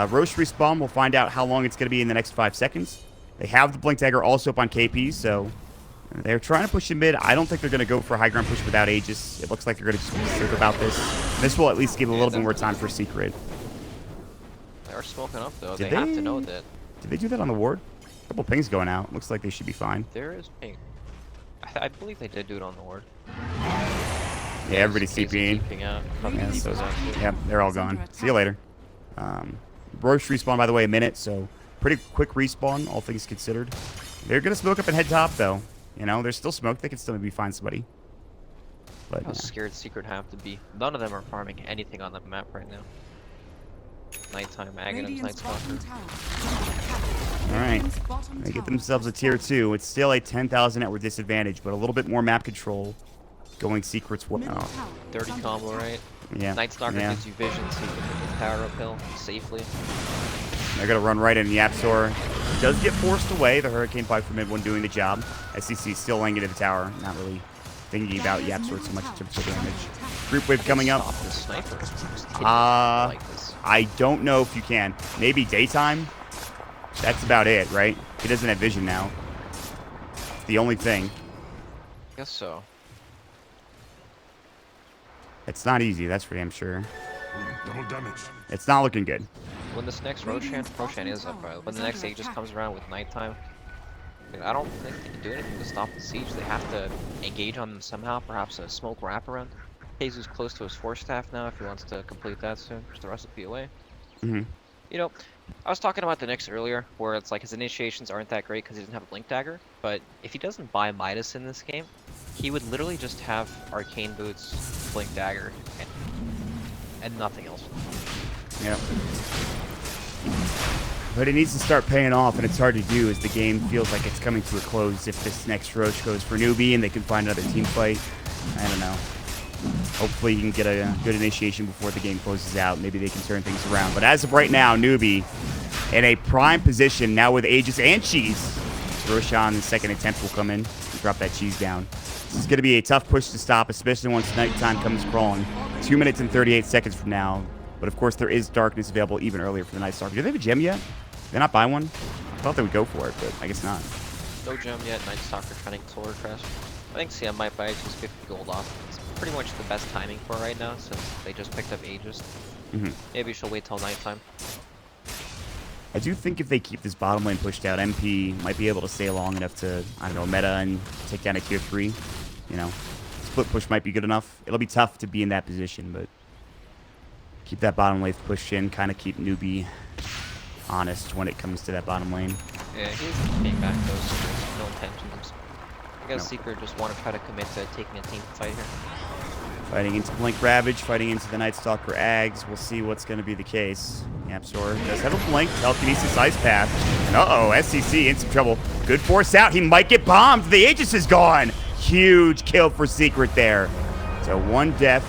Roche respawn, we'll find out how long it's going to be in the next 5 seconds. They have the Blink Dagger also up on KP, so they're trying to push in mid. I don't think they're going to go for a high ground push without Aegis. It looks like they're going to just be sick about this. This will at least give a little bit more time for Secret. They are smoking up, though. Did They have to know that. Did they do that on the ward? A couple pings going out. Looks like they should be fine. There is ping. I believe they did do it on the ward. Yeah, everybody's CPing. Yeah, they're all gone. See you later. Roche respawn, by the way, a minute, so pretty quick respawn, all things considered. They're going to smoke up and head top, though. You know, there's still smoke. They can still maybe find somebody. But How scared Secret have to be. None of them are farming anything on the map right now. Nighttime Aghanims, Night Stalker. Alright. They get themselves a tier 2. It's still a 10,000 net worth disadvantage, but a little bit more map control going Secret's way. Oh. Dirty combo, right? Yeah. Night Stalker gives you vision so you can hit the power uphill safely. They're going to run right in. Yapzor does get forced away. The Hurricane Pipe from mid-1 doing the job. SCC still laying into the tower. Not really thinking about Yapzor so much in terms of damage. Group wave coming up. Stop the sniper. Like this. I don't know if you can. Maybe daytime? That's about it, right? He doesn't have vision now. It's the only thing. Guess so. It's not easy, that's for damn sure. Double damage. It's not looking good. When this next Roshan is up, right? When the next Aegis comes around with nighttime, I don't think they can do anything to stop the siege. They have to engage on them somehow, perhaps a smoke wraparound. Jesus close to his 4-staff now if he wants to complete that soon. Just the recipe away. Mm-hmm. You know, I was talking about the Nyx earlier, where it's like his initiations aren't that great because he doesn't have a Blink Dagger, but if he doesn't buy Midas in this game, he would literally just have Arcane Boots, Blink Dagger, and nothing else. Yep. But it needs to start paying off, and it's hard to do as the game feels like it's coming to a close if this next Roach goes for Newbee and they can find another team fight. I don't know. Hopefully he can get a good initiation before the game closes out. Maybe they can turn things around. But as of right now, Newbee in a prime position now with Aegis and Cheese. Roshan, the second attempt, will come in and drop that Cheese down. This is going to be a tough push to stop, especially once nighttime comes crawling. 2 minutes and 38 seconds from now. But of course, there is darkness available even earlier for the Night Stalker. Do they have a gem yet? Did they not buy one? I thought they would go for it, but I guess not. No gem yet, Night Stalker trying to Solar Crash. I think CM might buy just 50 gold off. It's pretty much the best timing for right now since they just picked up Aegis. Maybe she'll wait till nighttime. I do think if they keep this bottom lane pushed out, MP might be able to stay long enough to, I don't know, meta and take down a tier 3. You know, split push might be good enough. It'll be tough to be in that position, but keep that bottom lane pushed in, kind of keep Newbee honest when it comes to that bottom lane. Yeah, he's getting back those no intentions. I guess Secret just want to try to commit to taking a team fight here. Fighting into Blink Ravage, fighting into the Night Stalker Ags. We'll see what's going to be the case. Yapzor does have a Blink, Telekinesis Ice Path. And uh-oh, SCC in some trouble. Good force out. He might get bombed. The Aegis is gone. Huge kill for Secret there. So 1 death,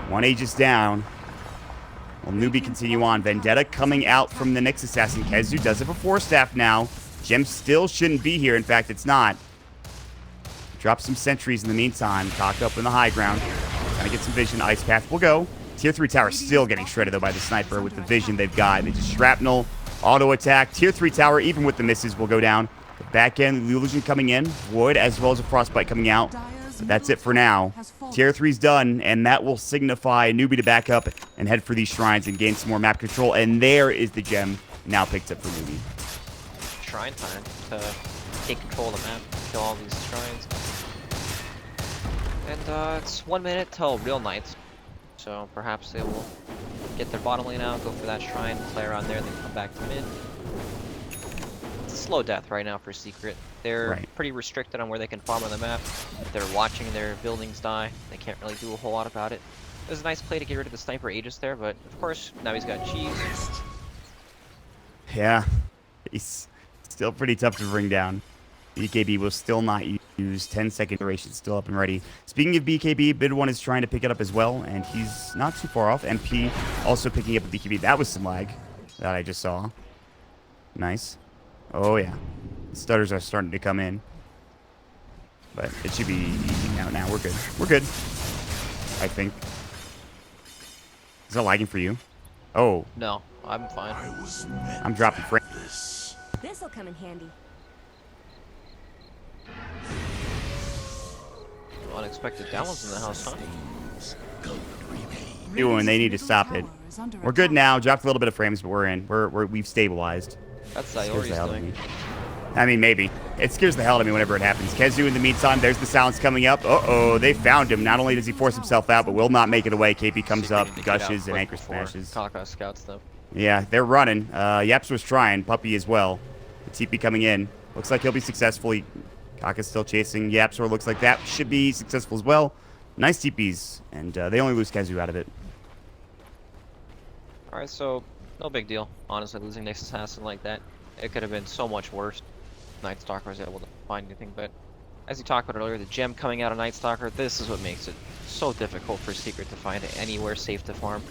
1 Aegis down. Will Newbee continue on? Vendetta coming out from the Nyx Assassin. Kezu does have a 4-staff now. Gem still shouldn't be here. In fact, it's not. Drop some sentries in the meantime. Cock up in the high ground. Trying to get some vision. Ice Path will go. Tier 3 tower still getting shredded, though, by the sniper with the vision they've got. They just shrapnel, auto attack. Tier 3 tower, even with the misses, will go down. The back end, the illusion coming in. Void, as well as a frostbite coming out. But that's it for now. Tier 3's done, and that will signify Newbee to back up and head for these shrines and gain some more map control. And there is the gem now picked up for Newbee. Shrine time to take control of the map, kill all these shrines. And it's 1 minute till real night. So perhaps they will get their bottom lane out, go for that shrine, play around there, then come back to mid. It's a slow death right now for Secret. They're pretty restricted on where they can farm on the map. They're watching their buildings die. They can't really do a whole lot about it. It was a nice play to get rid of the sniper Aegis there, but of course, now he's got Cheese. Yeah, he's still pretty tough to bring down. BKB will still not use 10-second duration, still up and ready. Speaking of BKB, Bid1 is trying to pick it up as well, and he's not too far off. MP also picking up a BKB. That was some lag that I just saw. Nice. Oh, yeah. The stutters are starting to come in. But it should be easy now. We're good. We're good. I think. Is that lagging for you? Oh. No, I'm fine. I'm dropping frames. This'll come in handy. Unexpected downloads in the house, huh? And they need to stop it. We're good now. Dropped a little bit of frames, but we're in. We've stabilized. That's Iori's doing. I mean, maybe. It scares the hell out of me whenever it happens. Kezu, in the meantime, there's the silence coming up. Uh-oh, they found him. Not only does he force himself out, but will not make it away. KP comes up, gushes, and anchor smashes. Kaka scouts them. Yeah, they're running. Yaps was trying. Puppy as well. The TP coming in. Looks like he'll be successful. Kaka's still chasing. Yapzor looks like that should be successful as well. Nice TPs, and they only lose Kezu out of it. Alright, so no big deal. Honestly, losing Nyx Assassin like that, it could have been so much worse. Night Stalker was able to find anything, but as you talked about earlier, the gem coming out of Night Stalker, this is what makes it so difficult for Secret to find anywhere safe to farm.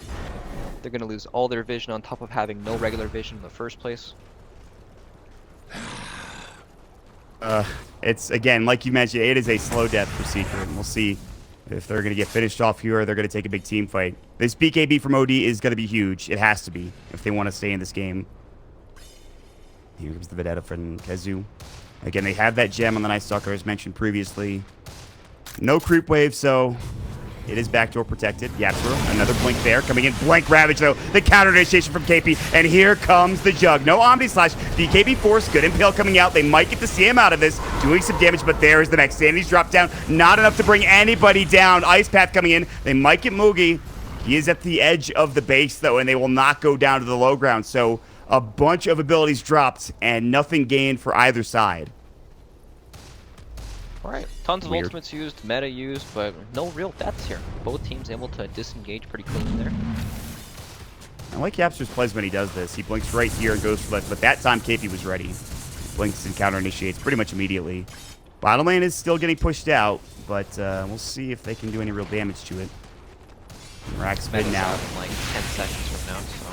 They're going to lose all their vision on top of having no regular vision in the first place. It's, again, like you mentioned, it is a slow death for Secret, and we'll see if they're going to get finished off here or they're going to take a big team fight. This BKB from OD is going to be huge. It has to be if they want to stay in this game. Here comes the Vedetta from Kezu. Again, they have that gem on the Night Stalker as mentioned previously. No creep wave, so it is backdoor protected. Yapsro, another blink there. Coming in, blank Ravage, though. The counter initiation from KP, and here comes the Jug. No Omni Slash. BKB Force, good Impale coming out. They might get the CM out of this, doing some damage, but there is the next. Sanity's dropped down. Not enough to bring anybody down. Ice Path coming in. They might get Moogie. He is at the edge of the base, though, and they will not go down to the low ground. So a bunch of abilities dropped, and nothing gained for either side. Alright, tons of Weird. ultimates used, meta used, but no real deaths here. Both teams able to disengage pretty cleanly there. I like Yapster's plays when he does this. He blinks right here and goes for that, but that time KP was ready. Blinks and counter initiates pretty much immediately. Bottom lane is still getting pushed out, but we'll see if they can do any real damage to it. Rack's mid Meta's now. out in like 10 seconds from now, so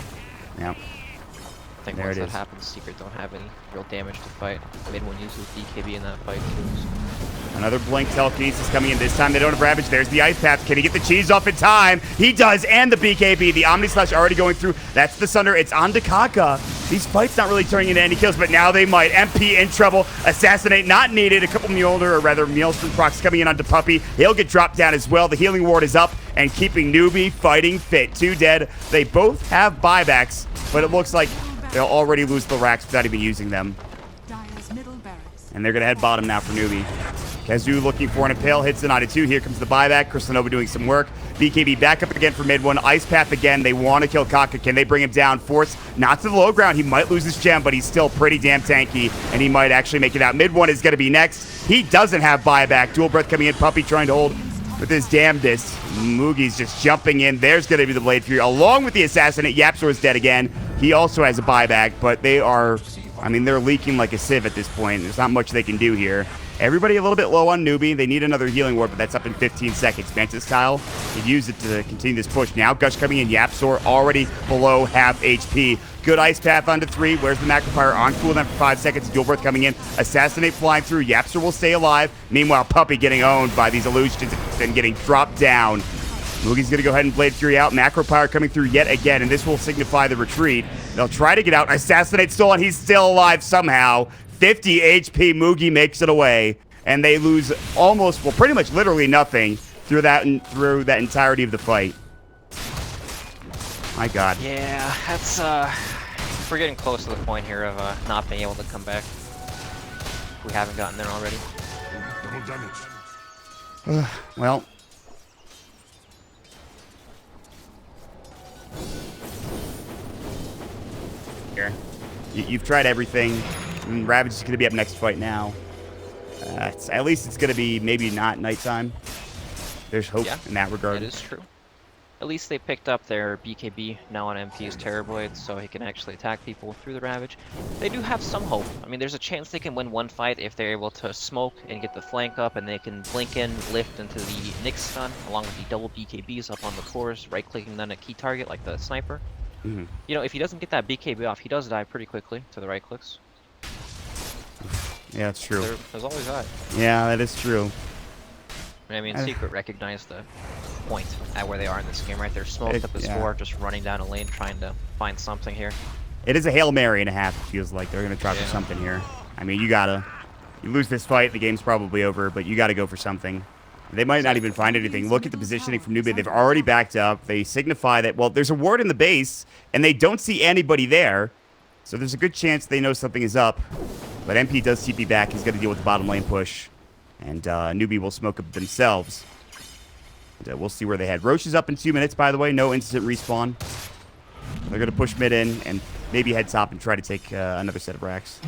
Yeah. I think There once it that is. happens, Secret don't have any real damage to fight. Mid one uses BKB in that fight too. So. Another blink telekinesis coming in. This time they don't have Ravage. There's the Ice Path. Can he get the cheese off in time? He does, and the BKB. The Omni Slash already going through. That's the Sunder. It's on to Kaka. These fights not really turning into any kills, but now they might. MP in trouble. Assassinate not needed. A couple Mjolnir, or rather Maelstrom procs coming in onto Puppy. He'll get dropped down as well. The healing ward is up and keeping Newbee fighting fit. 2 dead. They both have buybacks, but it looks like they'll already lose the racks without even using them. Dire's middle barracks. And they're going to head bottom now for Newbee. Kezu looking for an Impale, hits the 92. Here comes the buyback. Kristalnova doing some work. BKB back up again for mid one. Ice Path again. They want to kill Kaka. Can they bring him down? Force not to the low ground. He might lose his gem, but he's still pretty damn tanky, and he might actually make it out. Mid one is going to be next. He doesn't have buyback. Dual breath coming in. Puppy trying to hold with his damnedest. Moogie's just jumping in. There's going to be the Blade Fury along with the Assassinate. Yapsor is dead again. He also has a buyback, but they are, I mean, they're leaking like a sieve at this point. There's not much they can do here. Everybody a little bit low on Newbee. They need another healing ward, but that's up in 15 seconds. Mantis Tile, he'd use it to continue this push. Now Gush coming in. Yapsor already below half HP. Good Ice Path onto 3. Where's the Macropyre? On cooldown for 5 seconds. Dual Breath coming in. Assassinate flying through. Yapsor will stay alive. Meanwhile, Puppy getting owned by these illusions and getting dropped down. Moogie's going to go ahead and Blade Fury out. Macropyre coming through yet again, and this will signify the retreat. They'll try to get out. Assassinate stolen. He's still alive somehow. 50 HP. Moogie makes it away, and they lose almost, well, pretty much literally nothing through that entirety of the fight. My God. Yeah, that's we're getting close to the point here of not being able to come back. We haven't gotten there already. Well. Here. You've tried everything. And Ravage is going to be up next fight now. At least it's going to be maybe not nighttime. There's hope in that regard. That is true. At least they picked up their BKB now on MP's Terrorblade, so he can actually attack people through the Ravage. They do have some hope. I mean, there's a chance they can win one fight if they're able to smoke and get the flank up, and they can blink in, lift into the Nyx stun, along with the double BKBs up on the cores, right-clicking then a key target like the sniper. Mm-hmm. You know, if he doesn't get that BKB off, he does die pretty quickly to the right clicks. Yeah, that's true. There's always that. Yeah, that is true. I mean, Secret recognized the point at where they are in this game, right? They're smoked up as 4, just running down a lane, trying to find something here. It is a Hail Mary and a half, it feels like. They're going to try for something here. I mean, you lose this fight, the game's probably over, but you gotta go for something. They might not even find anything. Look at the positioning from Newbee. They've already backed up. They signify that, well, there's a ward in the base, and they don't see anybody there. So there's a good chance they know something is up. But MP does TP back. He's got to deal with the bottom lane push. And Newbee will smoke up themselves. And, we'll see where they head. Roche is up in 2 minutes, by the way. No instant respawn. They're going to push mid in and maybe head top and try to take another set of racks.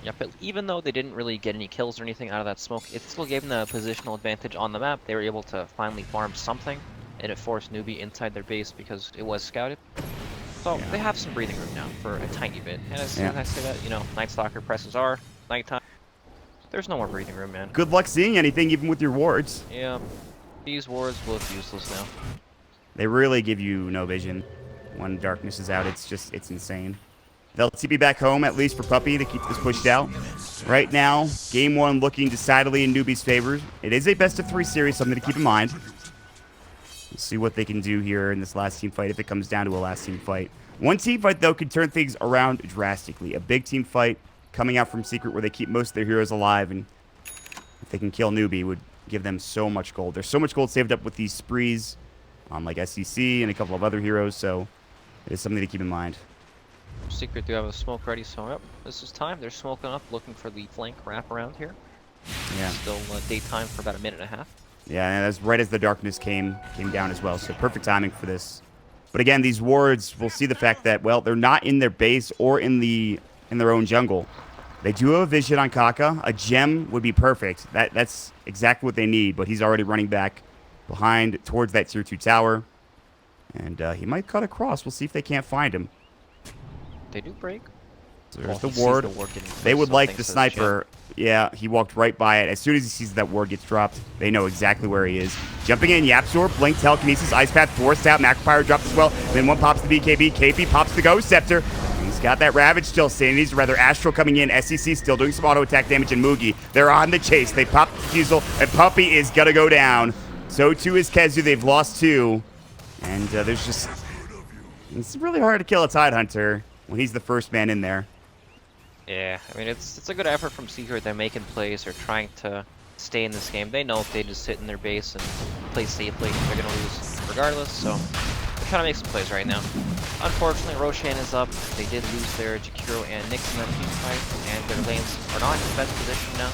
Yep, but even though they didn't really get any kills or anything out of that smoke, it still gave them the positional advantage on the map. They were able to finally farm something, and it forced Newbee inside their base because it was scouted. So they have some breathing room now for a tiny bit. And as soon as I say that, you know, Night Stalker presses R, nighttime. There's no more breathing room, man. Good luck seeing anything, even with your wards. Yeah, these wards look useless now. They really give you no vision when darkness is out. It's insane. They'll TP back home, at least for Puppey, to keep this pushed out. Right now, game 1 looking decidedly in Newbee's favor. It is a best-of-3 series, something to keep in mind. We'll see what they can do here in this last team fight if it comes down to a last team fight. One team fight, though, could turn things around drastically. A big team fight coming out from Secret where they keep most of their heroes alive, and if they can kill Newbee, would give them so much gold. There's so much gold saved up with these sprees on like SEC and a couple of other heroes, so it is something to keep in mind. Secret do have a smoke ready, so yep, this is time. They're smoking up, looking for the flank wrap around here. Yeah. Still daytime for about a minute and a half. Yeah, and that's right as the darkness came down as well, so perfect timing for this. But again, these wards will see the fact that, well, they're not in their base or in their own jungle. They do have a vision on Kaka. A gem would be perfect. That's exactly what they need, but he's already running back behind towards that tier 2 tower. And he might cut across. We'll see if they can't find him. They do break. So there's Well, the ward. They would like the thanks to sniper. Yeah, he walked right by it. As soon as he sees that ward gets dropped, they know exactly where he is. Jumping in, Yapzor, Blink, Telekinesis, Ice Path, forced out, Macropyre dropped as well. Then one pops the BKB, KP pops the Ghost Scepter. He's got that Ravage still. Sanity's rather Astral coming in. SEC still doing some auto attack damage, and Mugi. They're on the chase. They pop the Fusel, and Puppey is gonna go down. So too is Kezu. They've lost 2. And there's just... It's really hard to kill a Tidehunter when he's the first man in there. Yeah, I mean, it's a good effort from Secret. They're making plays. They're trying to stay in this game. They know if they just sit in their base and play safely, they're going to lose regardless. So they're trying to make some plays right now. Unfortunately, Roshan is up. They did lose their Jakiro and Nyx in that team fight, and their lanes are not in the best position now.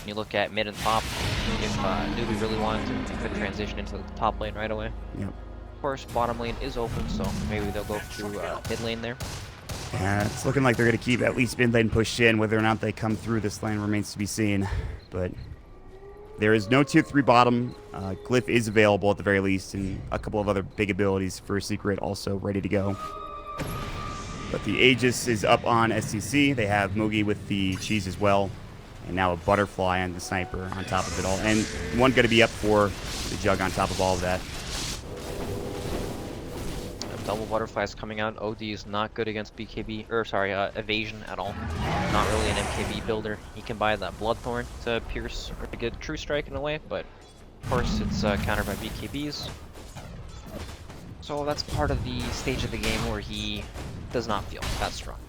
When you look at mid and top, if Newbee really wanted to, they could transition into the top lane right away. Yep. Of course, bottom lane is open, so maybe they'll go through mid lane there. Yeah, it's looking like they're going to keep at least mid lane pushed in. Whether or not they come through this lane remains to be seen. But there is no tier 3 bottom. Glyph is available at the very least, and a couple of other big abilities for Secret also ready to go. But the Aegis is up on SCC. They have Mugi with the cheese as well. And now a Butterfly and the Sniper on top of it all. And one going to be up for the Jug on top of all of that. Double Butterflies coming out. OD is not good against BKB, or sorry, evasion at all. Not really an MKB builder. He can buy that Bloodthorn to pierce or to get True Strike in a way, but of course it's countered by BKBs. So that's part of the stage of the game where he does not feel that strong.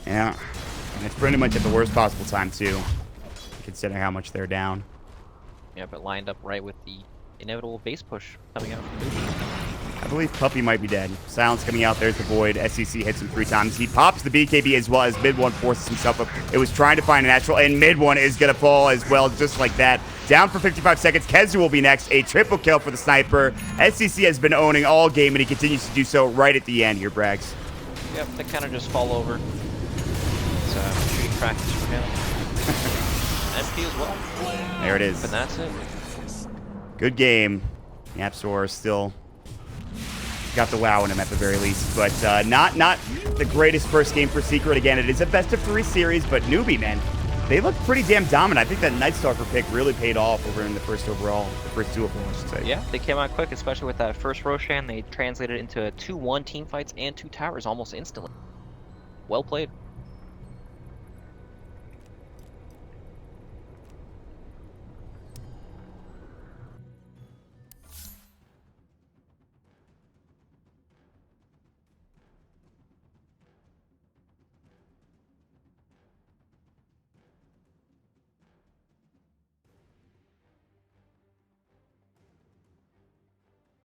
Yeah, and it's pretty much at the worst possible time too, considering how much they're down. Yeah, but lined up right with the inevitable base push coming out from Newbee. I believe Puppey might be dead. Silence coming out. There's the Void. SEC hits him 3 times. He pops the BKB as well as mid one forces himself up. It was trying to find a natural, and mid one is going to fall as well, just like that. Down for 55 seconds. Kezu will be next. A triple kill for the Sniper. SEC has been owning all game, and he continues to do so right at the end here, Brags. Yep, they kind of just fall over. It's shooting practice for him. MP as well. There it is. And that's it. Good game. Yapzor still got the wow in him at the very least, but not the greatest first game for Secret. Again, it is a best-of-3 series, but Newbee, man, they look pretty damn dominant. I think that Nightstalker pick really paid off over in the first overall, the first 2 overall, I should say. Yeah, they came out quick, especially with that first Roshan. They translated into 2-1 team fights and 2 towers almost instantly. Well played.